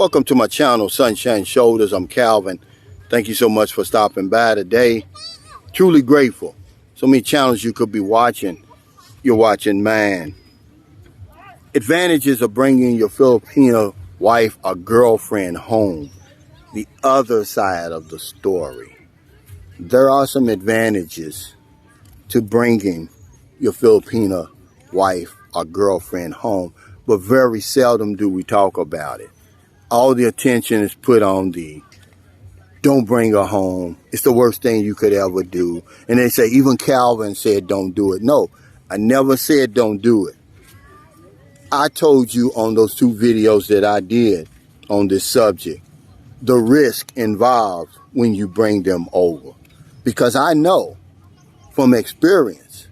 Welcome to my channel, Sunshine Shoulders. I'm Calvin. Thank you so much for stopping by today. Truly grateful. So many channels you could be watching. You're watching mine. Advantages of bringing your Filipino wife or girlfriend home. The other side of the story. There are some advantages to bringing your Filipino wife or girlfriend home, but very seldom do we talk about it. All the attention is put on the don't bring her home. It's the worst thing you could ever do. And they say, even Calvin said don't do it. No, I never said don't do it. I told you on those 2 videos that I did on this subject, the risk involved when you bring them over. Because I know from experience,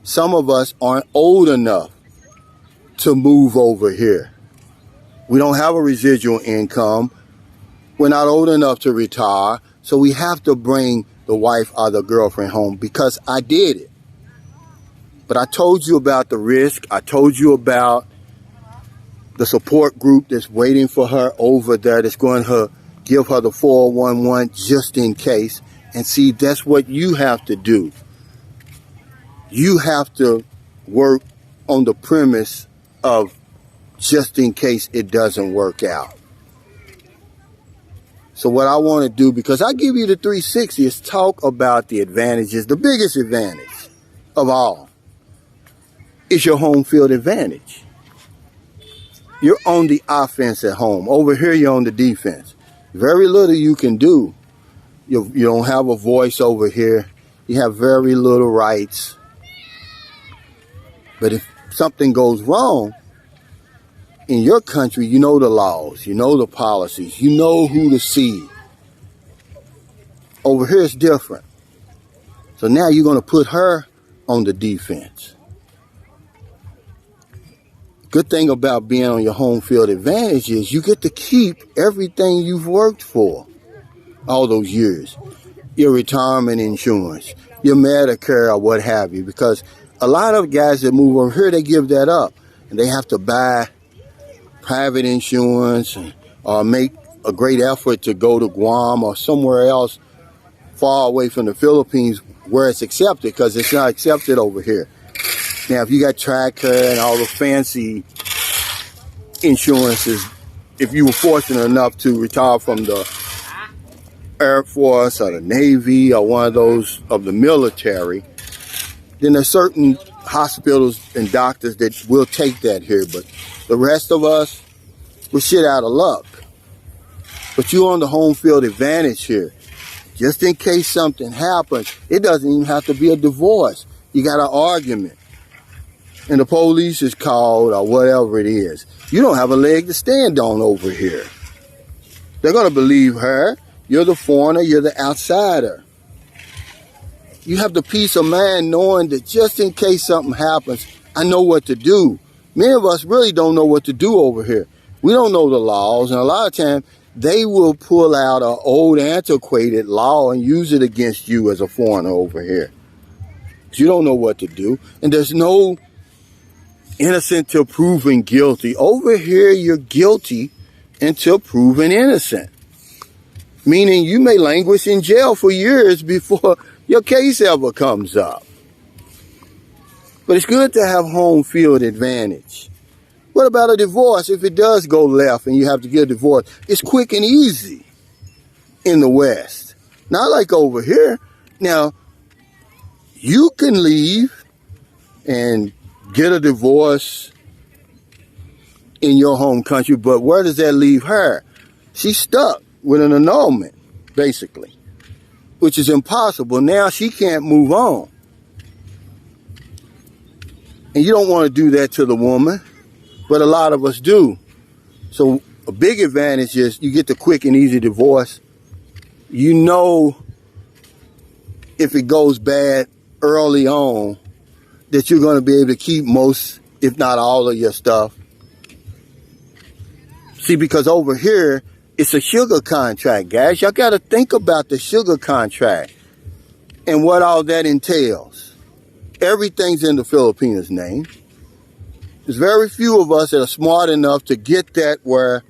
some of us aren't old enough to move over here. We don't have a residual income. We're not old enough to retire. So we have to bring the wife or the girlfriend home because I did it. But I told you about the risk. I told you about the support group that's waiting for her over there, that's going to give her the 411 just in case. And see, that's what you have to do. You have to work on the premise of just in case it doesn't work out. So what I want to do, because I give you the 360, is talk about the advantages. The biggest advantage of all is your home field advantage. You're on the offense at home. Over here, you're on the defense. Very little you can do. You don't have a voice over here. You have very little rights. But if something goes wrong in your country, you know the laws, you know the policies, you know who to see. Over here it's different. So now you're going to put her on the defense. Good thing about being on your home field advantage is you get to keep everything you've worked for all those years. Your retirement insurance, your Medicare or what have you. Because a lot of guys that move over here, they give that up. And they have to buy private insurance or make a great effort to go to Guam or somewhere else far away from the Philippines where it's accepted, because it's not accepted over here. Now, if you got tracker and all the fancy insurances, if you were fortunate enough to retire from the Air Force or the Navy or one of those of the military, then there's certain hospitals and doctors that will take that here. But the rest of us, we're shit out of luck. But you're on the home field advantage here. Just in case something happens, it doesn't even have to be a divorce. You got an argument and the police is called or whatever it is. You don't have a leg to stand on over here. They're going to believe her. You're the foreigner. You're the outsider. You have the peace of mind knowing that just in case something happens, I know what to do. Many of us really don't know what to do over here. We don't know the laws, and a lot of times they will pull out an old antiquated law and use it against you as a foreigner over here. You don't know what to do, and there's no innocent till proven guilty. Over here, you're guilty until proven innocent. Meaning you may languish in jail for years before your case ever comes up. But it's good to have home field advantage. What about a divorce? If it does go left and you have to get a divorce, it's quick and easy in the West. Not like over here. Now, you can leave and get a divorce in your home country, but where does that leave her? She's stuck with an annulment, basically, which is impossible. Now she can't move on. And you don't want to do that to the woman, but a lot of us do. So a big advantage is you get the quick and easy divorce. You know, if it goes bad early on, that you're going to be able to keep most, if not all of your stuff. See, because over here, it's a sugar contract, guys. Y'all got to think about the sugar contract and what all that entails. Everything's in the Filipinos' name. There's very few of us that are smart enough to get that where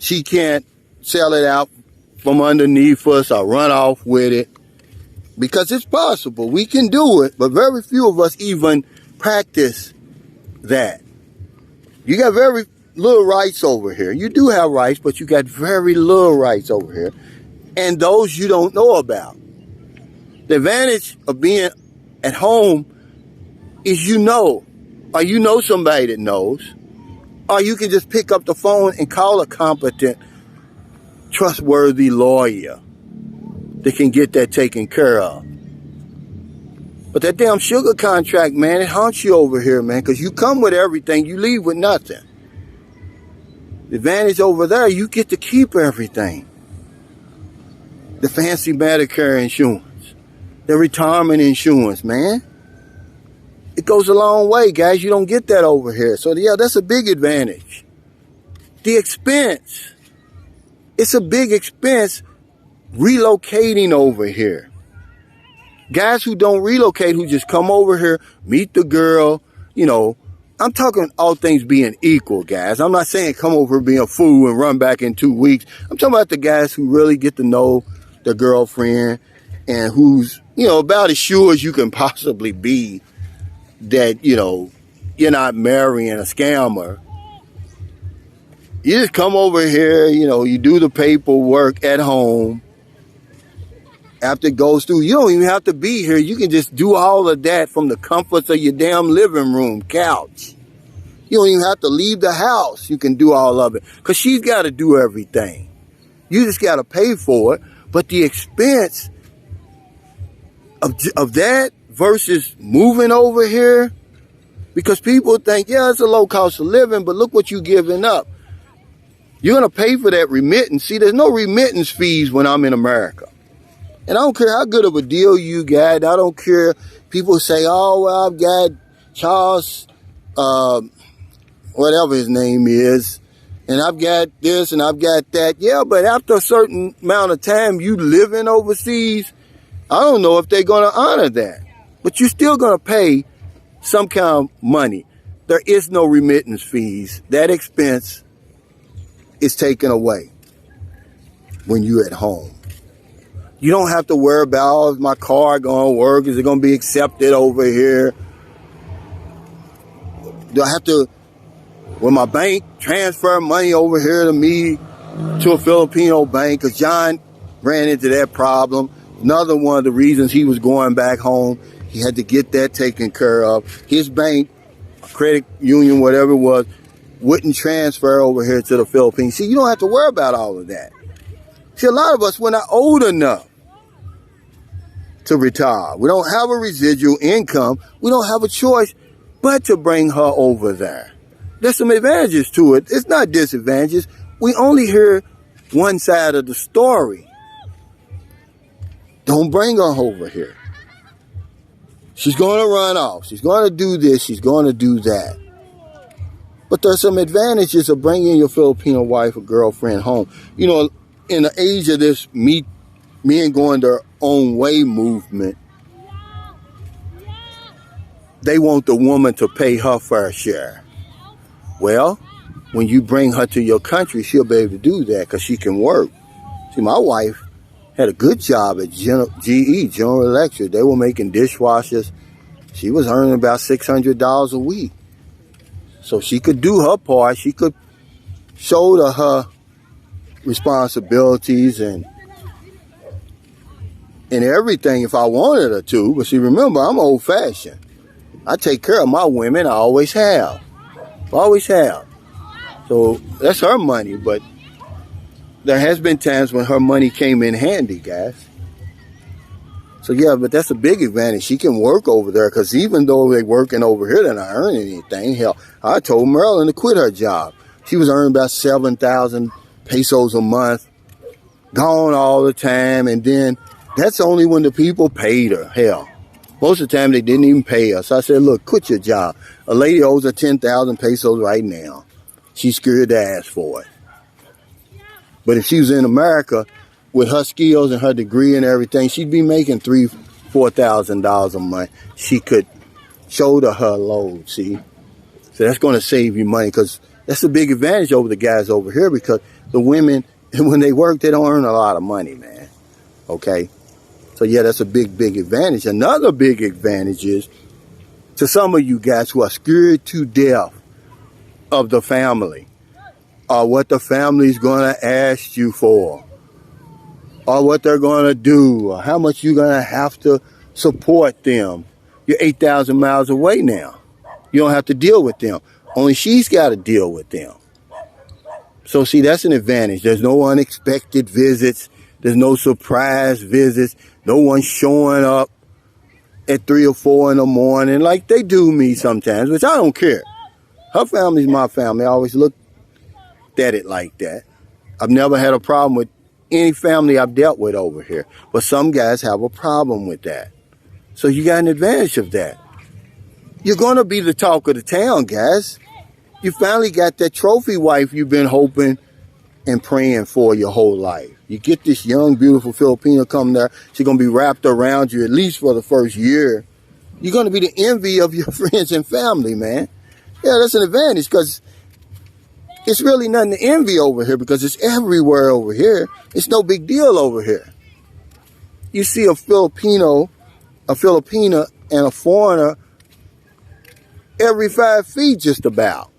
she can't sell it out from underneath us or run off with it. Because it's possible. We can do it, but very few of us even practice that. You got very little rights over here. You do have rights, but you got very little rights over here. And those you don't know about. The advantage of being at home is you know, or you know somebody that knows, or you can just pick up the phone and call a competent, trustworthy lawyer that can get that taken care of. But that damn sugar contract, man, it haunts you over here, man, because you come with everything, you leave with nothing. The advantage over there, you get to keep everything. The fancy Medicare insurance, the retirement insurance, man. It goes a long way, guys. You don't get that over here. So, yeah, that's a big advantage. The expense. It's a big expense relocating over here. Guys who don't relocate, who just come over here, meet the girl, you know, I'm talking all things being equal, guys. I'm not saying come over being a fool and run back in 2 weeks. I'm talking about the guys who really get to know their girlfriend and who's, you know, about as sure as you can possibly be that, you know, you're not marrying a scammer. You just come over here, you know, you do the paperwork at home. After it goes through, you don't even have to be here. You can just do all of that from the comforts of your damn living room couch. You don't even have to leave the house. You can do all of it. Because she's got to do everything. You just got to pay for it. But the expense of that versus moving over here, because people think, yeah, it's a low cost of living, but look what you're giving up. You're going to pay for that remittance. See, there's no remittance fees when I'm in America. And I don't care how good of a deal you got. I don't care. People say, oh, well, I've got Charles, whatever his name is, and I've got this and I've got that. Yeah, but after a certain amount of time you living overseas, I don't know if they're going to honor that. But you're still going to pay some kind of money. There is no remittance fees. That expense is taken away when you're at home. You don't have to worry about, oh, is my car going to work? Is it going to be accepted over here? Do I have to, will my bank transfer money over here to me to a Filipino bank? Because John ran into that problem. Another one of the reasons he was going back home, he had to get that taken care of. His bank, credit union, whatever it was, wouldn't transfer over here to the Philippines. See, you don't have to worry about all of that. See, a lot of us, we're not old enough to retire. We don't have a residual income. We don't have a choice but to bring her over there. There's some advantages to it. It's not disadvantages. We only hear one side of the story. Don't bring her over here. She's going to run off. She's going to do this. She's going to do that. But there's some advantages of bringing your Filipino wife or girlfriend home. You know, in the age of this men going their own way movement, they want the woman to pay her fair share. Well, when you bring her to your country, she'll be able to do that because she can work. See, my wife had a good job at GE, General Electric. They were making dishwashers. She was earning about $600 a week. So she could do her part. She could shoulder her responsibilities and everything if I wanted her to. But see, remember, I'm old-fashioned. I take care of my women. I always have. Always have. So that's her money. But there has been times when her money came in handy, guys. So yeah, but that's a big advantage. She can work over there because even though they're working over here, they're not earning anything. Hell, I told Marilyn to quit her job. She was earning about 7,000 pesos a month, gone all the time, and then that's only when the people paid her. Hell, most of the time they didn't even pay her. So I said, look, quit your job. A lady owes her 10,000 pesos right now. She's scared to ask for it. But if she was in America with her skills and her degree and everything, she'd be making $3,000-$4,000 a month. She could shoulder her load, see? So that's going to save you money because That's a big advantage over the guys over here, because the women, when they work, they don't earn a lot of money, man. Okay? So yeah, that's a big, big advantage. Another big advantage is to some of you guys who are scared to death of the family, or what the family's going to ask you for, or what they're going to do, or how much you're going to have to support them. You're 8,000 miles away now. You don't have to deal with them. Only she's got to deal with them. So see, that's an advantage. There's no unexpected visits. There's no surprise visits. No one showing up at 3 or 4 in the morning like they do me sometimes, which I don't care. Her family's my family. I always looked at it like that. I've never had a problem with any family I've dealt with over here. But some guys have a problem with that. So you got an advantage of that. You're going to be the talk of the town, guys. You finally got that trophy wife you've been hoping and praying for your whole life. You get this young, beautiful Filipina come there. She's going to be wrapped around you at least for the first year. You're going to be the envy of your friends and family, man. Yeah, that's an advantage, because it's really nothing to envy over here, because it's everywhere over here. It's no big deal over here. You see a Filipina and a foreigner every 5 feet just about.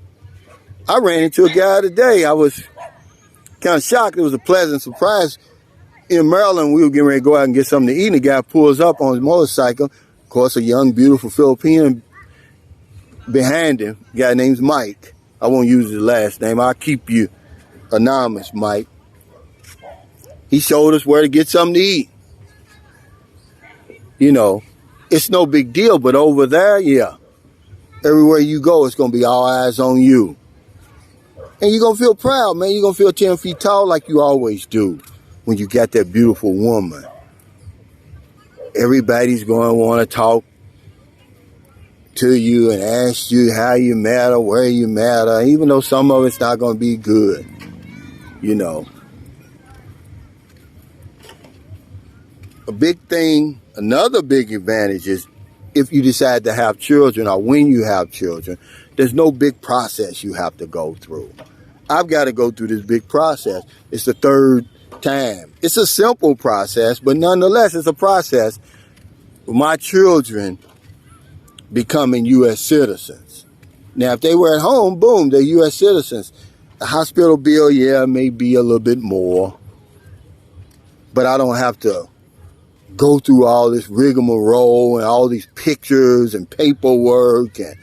I ran into a guy today. I was kind of shocked. It was a pleasant surprise. In Maryland, we were getting ready to go out and get something to eat, and the guy pulls up on his motorcycle. Of course, a young, beautiful Filipino behind him. A guy named Mike. I won't use his last name. I'll keep you anonymous, Mike. He showed us where to get something to eat. You know, it's no big deal, but over there, yeah. Everywhere you go, it's going to be all eyes on you. And you're going to feel proud, man. You're going to feel 10 feet tall like you always do when you got that beautiful woman. Everybody's going to want to talk to you and ask you how you met her, where you met her, even though some of it's not going to be good, you know. A big thing, another big advantage is if you decide to have children, or when you have children, there's no big process you have to go through. I've got to go through this big process. It's the 3rd time. It's a simple process, but nonetheless, it's a process. My children becoming U.S. citizens. Now, if they were at home, boom, they're U.S. citizens. The hospital bill, yeah, may be a little bit more, but I don't have to go through all this rigmarole and all these pictures and paperwork and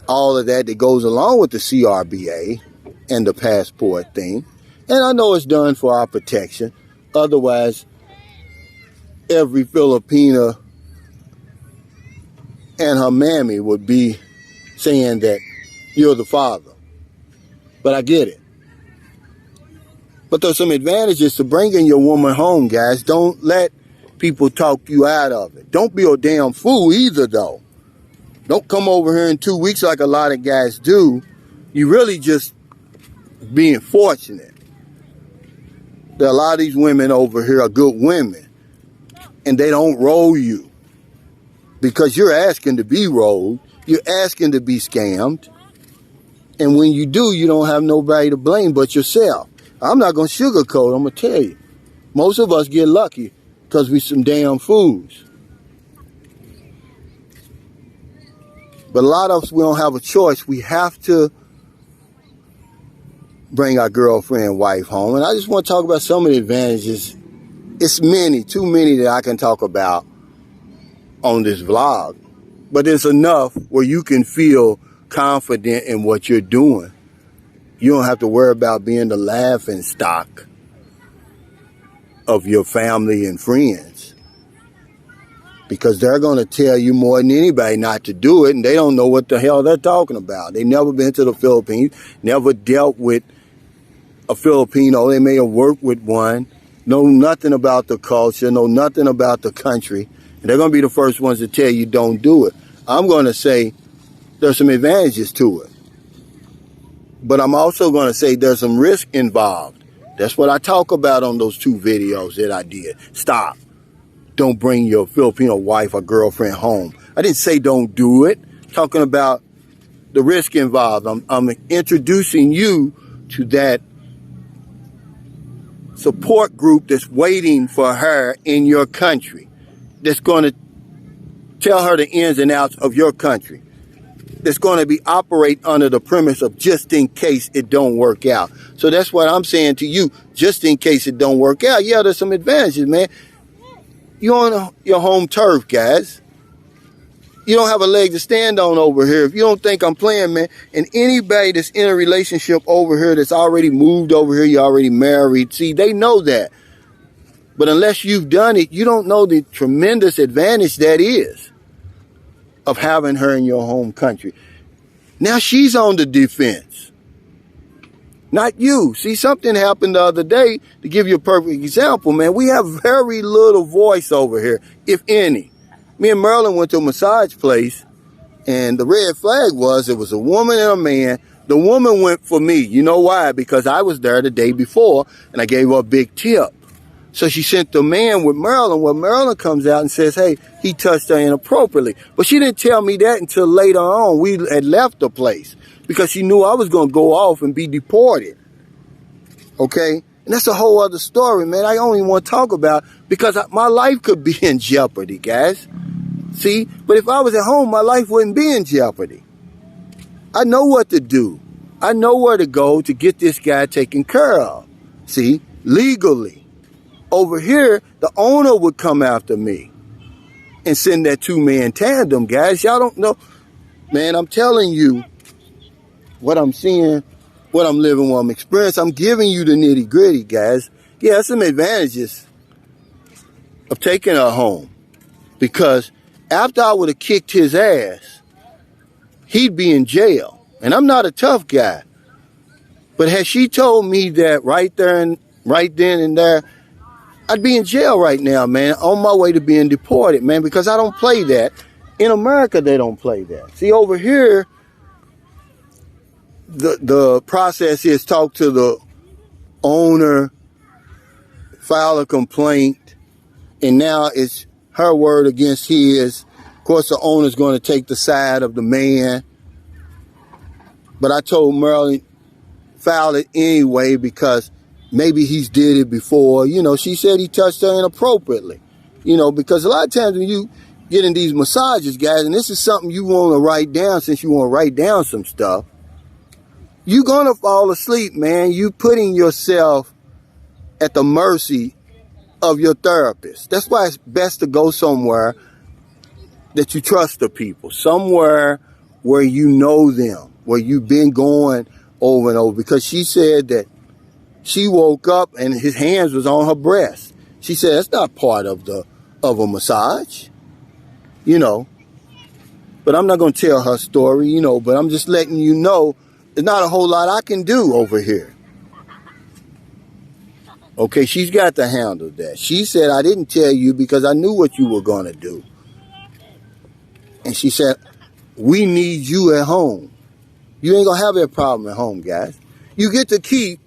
all of that goes along with the CRBA and the passport thing. And I know it's done for our protection. Otherwise, every Filipina and her mammy would be saying that you're the father. But I get it. But there's some advantages to bringing your woman home, guys. Don't let people talk you out of it. Don't be a damn fool either, though. Don't come over here in 2 weeks like a lot of guys do. You really just being fortunate. There are a lot of these women over here are good women, and they don't roll you because you're asking to be rolled. You're asking to be scammed. And when you do, you don't have nobody to blame but yourself. I'm not going to sugarcoat. I'm going to tell you. Most of us get lucky because we some damn fools. But a lot of us, we don't have a choice. We have to bring our girlfriend, wife home. And I just want to talk about some of the advantages. It's many, too many that I can talk about on this vlog. But it's enough where you can feel confident in what you're doing. You don't have to worry about being the laughing stock of your family and friends, because they're going to tell you more than anybody not to do it, and they don't know what the hell they're talking about. They never been to the Philippines, never dealt with a Filipino. They may have worked with one, know nothing about the culture, know nothing about the country, and they're going to be the first ones to tell you don't do it. I'm going to say there's some advantages to it, but I'm also going to say there's some risk involved. That's what I talk about on those 2 videos that I did. Stop. Don't bring your Filipino wife or girlfriend home. I didn't say don't do it. Talking about the risk involved. I'm introducing you to that support group that's waiting for her in your country, that's going to tell her the ins and outs of your country, that's going to be operate under the premise of just in case it don't work out. So that's what I'm saying to you, just in case it don't work out. Yeah, there's some advantages, man. You're on your home turf, guys. You don't have a leg to stand on over here. If you don't think I'm playing, man, and anybody that's in a relationship over here that's already moved over here, you're already married, see, they know that. But unless you've done it, you don't know the tremendous advantage that is of having her in your home country. Now she's on the defense, not you. See, something happened the other day, to give you a perfect example, man. We have very little voice over here, if any. Me and Marilyn went to a massage place, and the red flag was it was a woman and a man. The woman went for me. You know why? Because I was there the day before, and I gave her a big tip. So she sent the man with Marilyn. Well, Marilyn comes out and says, hey, he touched her inappropriately. But she didn't tell me that until later on. We had left the place because she knew I was going to go off and be deported. Okay? And that's a whole other story, man. I don't even want to talk about, because my life could be in jeopardy, guys. See? But if I was at home, my life wouldn't be in jeopardy. I know what to do. I know where to go to get this guy taken care of. See? Legally. Over here, the owner would come after me and send that two-man tandem, guys. Y'all don't know. Man, I'm telling you what I'm seeing, what I'm living, what I'm experiencing. I'm giving you the nitty-gritty, guys. Yeah, some advantages of taking her home. Because after I would have kicked his ass, he'd be in jail. And I'm not a tough guy. But had she told me that right then and there, I'd be in jail right now, man, on my way to being deported, man, because I don't play that. In America, they don't play that. See, over here, the process is talk to the owner, file a complaint, and now it's her word against his. Of course, the owner's going to take the side of the man. But I told Marilyn, file it anyway, because maybe he's did it before. You know, she said he touched her inappropriately. You know, because a lot of times when you get in these massages, guys, and this is something you want to write down, since you want to write down some stuff, you're going to fall asleep, man. You putting yourself at the mercy of your therapist. That's why it's best to go somewhere that you trust the people, somewhere where you know them, where you've been going over and over. Because she said that she woke up and his hands was on her breast. She said that's not part of a massage, you know. But I'm not going to tell her story, you know, but I'm just letting you know there's not a whole lot I can do over here. Okay, she's got to handle that. She said, I didn't tell you because I knew what you were going to do. And she said, we need you at home. You ain't going to have that problem at home, guys. You get to keep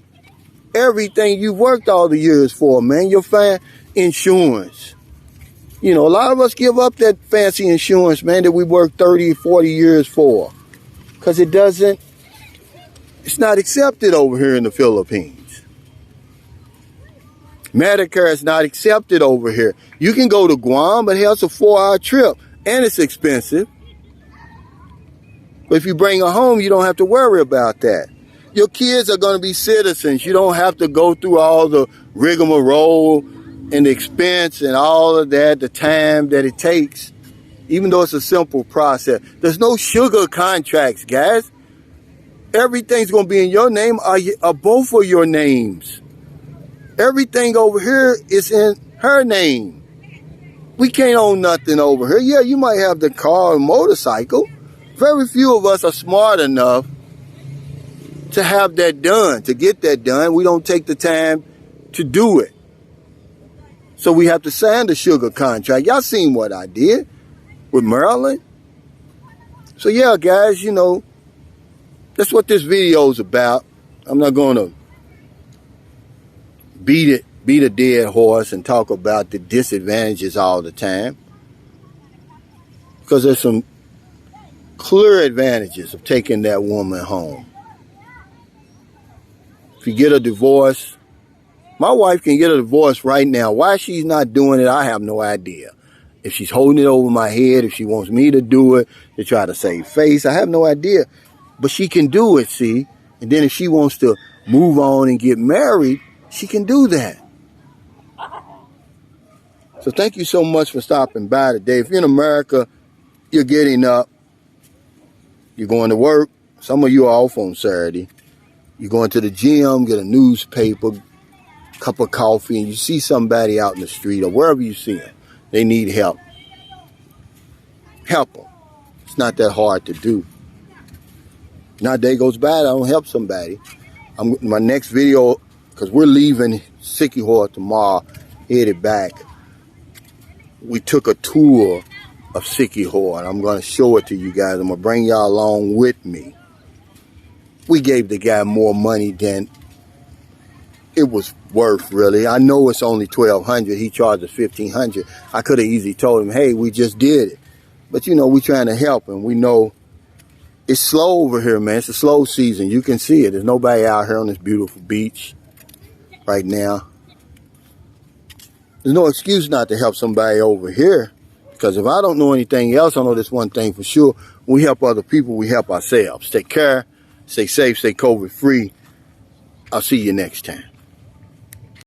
everything you worked all the years for, man. Your insurance. You know, a lot of us give up that fancy insurance, man, that we worked 30, 40 years for. Because it's not accepted over here in the Philippines. Medicare is not accepted over here. You can go to Guam, but hell, it's a 4-hour trip. And it's expensive. But if you bring her home, you don't have to worry about that. Your kids are going to be citizens. You don't have to go through all the rigmarole and the expense and all of that, the time that it takes, even though it's a simple process. There's no sugar contracts, guys. Everything's going to be in your name or both of your names. Everything over here is in her name. We can't own nothing over here. Yeah, you might have the car or motorcycle. Very few of us are smart enough to have that done, to get that done. We don't take the time to do it. So we have to sign the sugar contract. Y'all seen what I did with Maryland? So yeah, guys, you know, that's what this video is about. I'm not going to beat a dead horse and talk about the disadvantages all the time. Because there's some clear advantages of taking that woman home. If you get a divorce, my wife can get a divorce right now. Why she's not doing it, I have no idea. If she's holding it over my head, if she wants me to do it to try to save face, I have no idea. But she can do it, see? And then if she wants to move on and get married, she can do that. So thank you so much for stopping by today. If you're in America, you're getting up, you're going to work. Some of you are off on Saturday. You're going to the gym, get a newspaper, cup of coffee, and you see somebody out in the street or wherever you see them. They need help. Help them. It's not that hard to do. Not a day goes by, I don't help somebody. My next video, because we're leaving Sikihor tomorrow, headed back. We took a tour of Sikihor, and I'm going to show it to you guys. I'm going to bring y'all along with me. We gave the guy more money than it was worth, really. I know it's only $1,200. He charged us $1,500. I could have easily told him, hey, we just did it. But, you know, we're trying to help him. We know it's slow over here, man. It's a slow season. You can see it. There's nobody out here on this beautiful beach right now. There's no excuse not to help somebody over here. Because if I don't know anything else, I know this one thing for sure. When we help other people, we help ourselves. Take care, stay safe, stay COVID-free. I'll see you next time.